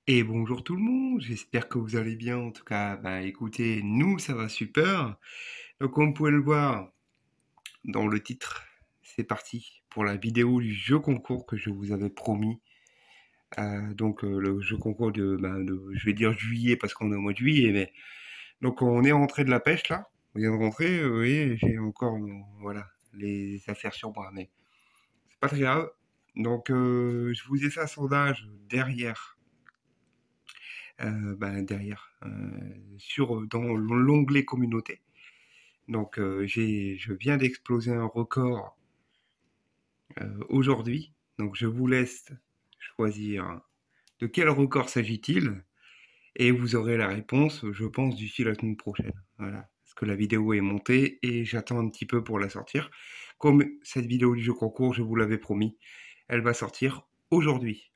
Et bonjour tout le monde, j'espère que vous allez bien. En tout cas, bah écoutez, nous ça va super. Donc comme vous pouvez le voir dans le titre, c'est parti pour la vidéo du jeu concours que je vous avais promis. Le jeu concours je vais dire juillet parce qu'on est au mois de juillet, mais donc on est rentré de la pêche là. On vient de rentrer, oui, j'ai encore voilà les affaires sur moi, mais c'est pas très grave. Je vous ai fait un sondage derrière dans l'onglet communauté. Je viens d'exploser un record aujourd'hui. Donc, je vous laisse choisir de quel record s'agit-il et vous aurez la réponse, je pense, d'ici la semaine prochaine. Voilà. Parce que la vidéo est montée et j'attends un petit peu pour la sortir. Comme cette vidéo du jeu concours, je vous l'avais promis, elle va sortir aujourd'hui.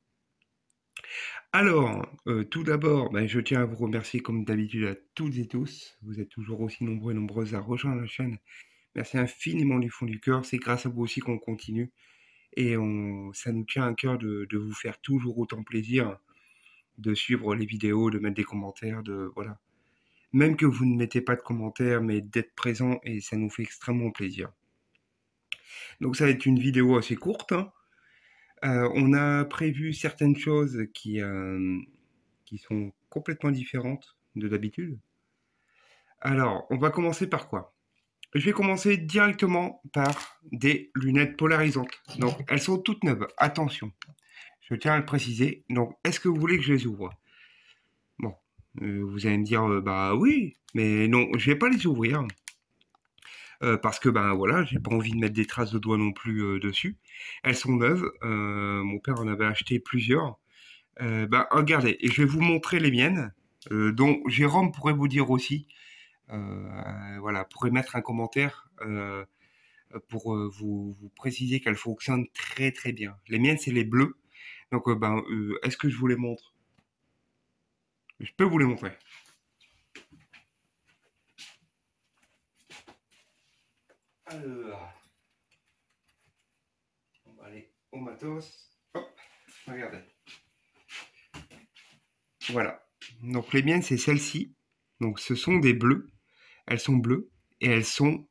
Tout d'abord, je tiens à vous remercier comme d'habitude à toutes et tous. Vous êtes toujours aussi nombreux et nombreuses à rejoindre la chaîne. Merci infiniment du fond du cœur. C'est grâce à vous aussi qu'on continue. Ça nous tient à cœur de vous faire toujours autant plaisir, de suivre les vidéos, de mettre des commentaires, voilà. Même que vous ne mettez pas de commentaires, mais d'être présent et ça nous fait extrêmement plaisir. Donc ça va être une vidéo assez courte, hein. On a prévu certaines choses qui sont complètement différentes de d'habitude. Alors, on va commencer par quoi? Je vais commencer directement par des lunettes polarisantes. Donc, elles sont toutes neuves. Attention, je tiens à le préciser. Donc, est-ce que vous voulez que je les ouvre? Bon, vous allez me dire, bah oui, mais non, je vais pas les ouvrir. Parce que, ben voilà, j'ai pas envie de mettre des traces de doigts non plus dessus. Elles sont neuves. Mon père en avait acheté plusieurs. Regardez, et je vais vous montrer les miennes, dont Jérôme pourrait vous dire aussi, voilà, pourrait mettre un commentaire pour vous préciser qu'elles fonctionnent très très bien. Les miennes, c'est les bleus. Est-ce que je vous les montre? Je peux vous les montrer. Alors, on va aller au matos. Hop, regardez. Voilà. Donc les miennes, c'est celles-ci. Donc ce sont des bleus. Elles sont bleues et elles sont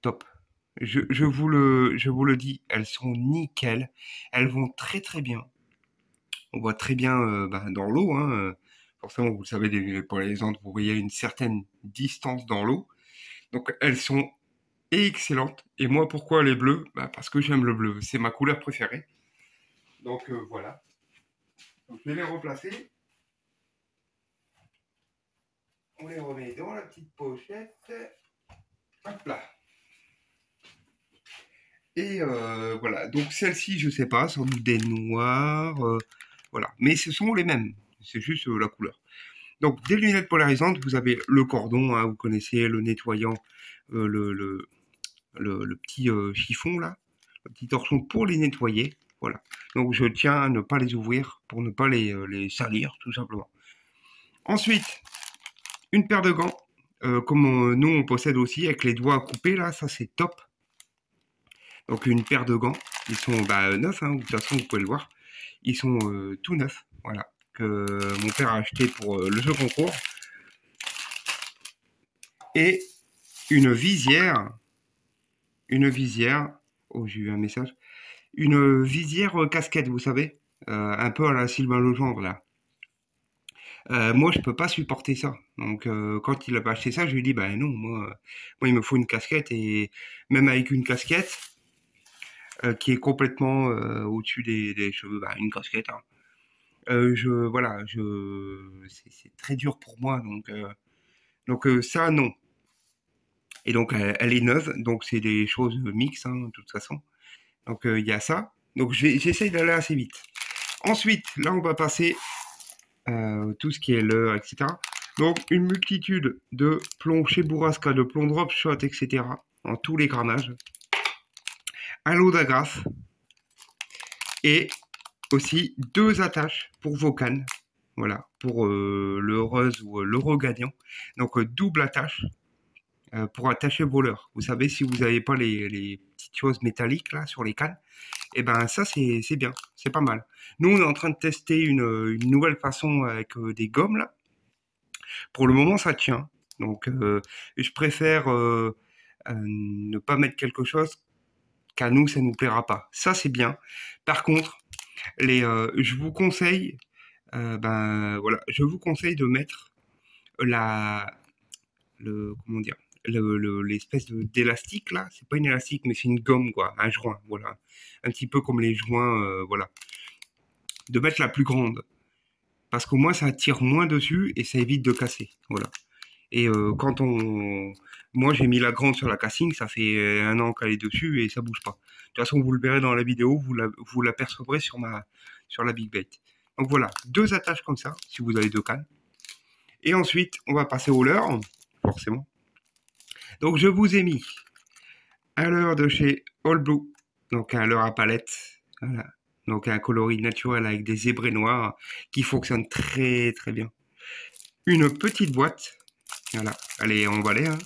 top. Je vous le dis, elles sont nickel. Elles vont très très bien. On voit très bien dans l'eau, hein. Forcément, vous le savez, pour les autres, vous voyez une certaine distance dans l'eau. Donc elles sont excellentes. Et moi, pourquoi les bleus? Parce que j'aime le bleu. C'est ma couleur préférée. Voilà. Donc, je vais les replacer. On les remet dans la petite pochette. Hop là. Et voilà, donc celle-ci, je sais pas, sans doute des noirs, voilà. Mais ce sont les mêmes, c'est juste la couleur. Donc des lunettes polarisantes, vous avez le cordon, hein, vous connaissez, le nettoyant, euh, le, le, le petit chiffon là, le petit torchon pour les nettoyer, voilà. Donc je tiens à ne pas les ouvrir pour ne pas les salir, tout simplement. Ensuite, une paire de gants, comme nous on possède aussi, avec les doigts à couper là, ça c'est top. Donc une paire de gants, ils sont neufs, hein, de toute façon vous pouvez le voir. Ils sont tout neufs, voilà, que mon père a acheté pour le jeu concours. Et une visière, oh j'ai eu un message, une visière casquette, vous savez, un peu à la Sylvain Legendre là. Moi je peux pas supporter ça. Donc quand il a acheté ça, je lui ai dit bah non, moi il me faut une casquette et même avec une casquette, qui est complètement au-dessus des cheveux, une casquette, hein. Voilà, c'est très dur pour moi, ça non. Et donc elle est neuve, donc c'est des choses mixtes, hein, de toute façon. Il y a ça. Donc j'essaye d'aller assez vite. Ensuite, là on va passer tout ce qui est l'heure, etc. Donc une multitude de plombs chez Bourrasca, de plombs drop shot, etc. En tous les grammages. Un lot d'agrafes et aussi deux attaches pour vos cannes. Voilà, pour l'heureuse ou l'euro gagnant. Donc double attache pour attacher vos leurres. Vous savez, si vous n'avez pas les petites choses métalliques là sur les cannes, et ben ça c'est bien. c'est pas mal. Nous, on est en train de tester une nouvelle façon avec des gommes, là. Pour le moment, ça tient. Donc, je préfère ne pas mettre quelque chose qu'à nous, ça nous plaira pas. Ça, c'est bien. Par contre, je vous conseille, voilà, je vous conseille de mettre la, comment dire, l'espèce d'élastique là. C'est pas une élastique, mais c'est une gomme quoi, un joint, voilà, un petit peu comme les joints, voilà. De mettre la plus grande, parce qu'au moins ça tire moins dessus et ça évite de casser, voilà. Et moi j'ai mis la grande sur la casting, ça fait 1 an qu'elle est dessus et ça bouge pas. De toute façon, vous le verrez dans la vidéo, vous l'apercevrez sur la Big Bait. Donc voilà, 2 attaches comme ça, si vous avez 2 cannes. Et ensuite, on va passer au leurre, forcément. Donc je vous ai mis un leurre de chez All Blue, donc un leurre à palette, voilà. Donc un coloris naturel avec des zébrés noirs qui fonctionne très très bien. Une petite boîte, voilà, elle est emballée, hein.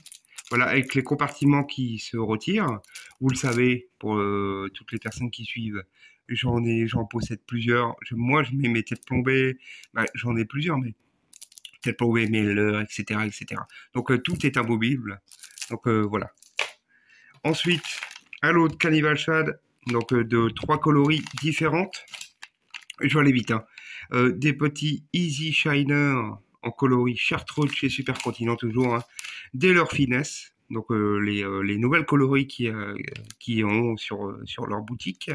Voilà, avec les compartiments qui se retirent. Vous le savez, pour toutes les personnes qui suivent, j'en possède plusieurs. Moi, je mets mes têtes plombées. Bah, j'en ai plusieurs, mais têtes plombées, mes leurres, etc., etc. Donc, tout est immobible. Donc, voilà. Ensuite, un lot de Cannibal Shad, donc de 3 coloris différentes. Je vais aller vite, hein. Des petits Easy Shiner en coloris chartreuse chez Supercontinent toujours, hein. Des leurres finesse, donc les nouvelles coloris qui ont sur leur boutique.